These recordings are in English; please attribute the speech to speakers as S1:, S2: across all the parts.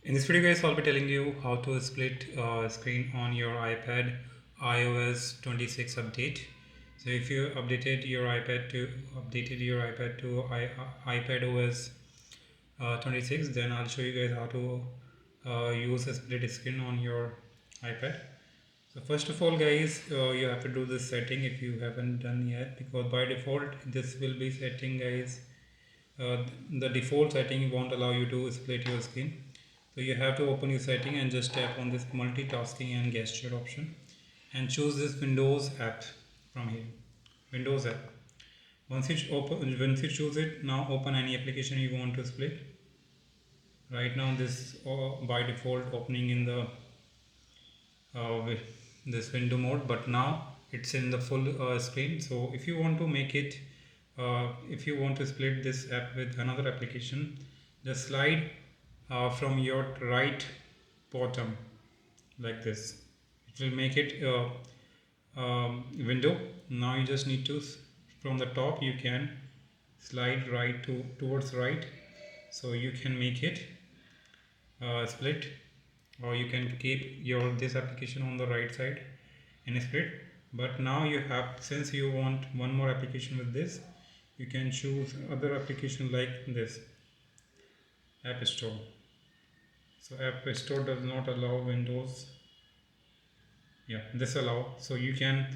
S1: In this video guys, I'll be telling you how to split screen on your iPad iOS 26 update. So if you updated your iPad to iPad OS 26, then I'll show you guys how to use a split screen on your iPad. So first of all guys, you have to do this setting if you haven't done yet, because by default this will be setting guys. The default setting won't allow you to split your screen. So you have to open your setting and just tap on this multitasking and gesture option and choose this Windows app from here. Windows app. Once you choose it, now open any application you want to split. Right now this by default opening in the this window mode, but now it's in the full screen. So if you want to make it, if you want to split this app with another application, just slide from your right bottom like this. It will make it window. Now you just need to, from the top you can slide right towards right, so you can make it split, or you can keep your this application on the right side and split. But now you have, since you want one more application with this, you can choose other application like this App Store. So App Store does not allow Windows. Yeah, this allow. So you can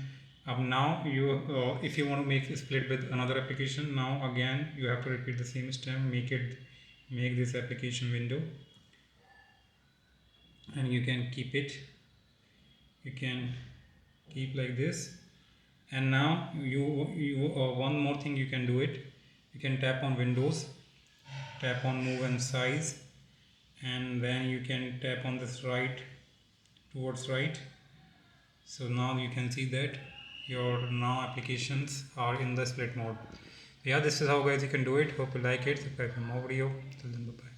S1: now you if you want to make a split with another application, now again you have to repeat the same step. Make this application window, and you can keep it. You can keep like this. And now you one more thing you can do it. You can tap on Windows, tap on move and size, and then you can tap on this right towards right. So now you can see that your now applications are in the split mode. Yeah, this is how guys you can do it. Hope you like it. Subscribe for more video. Till then, bye bye.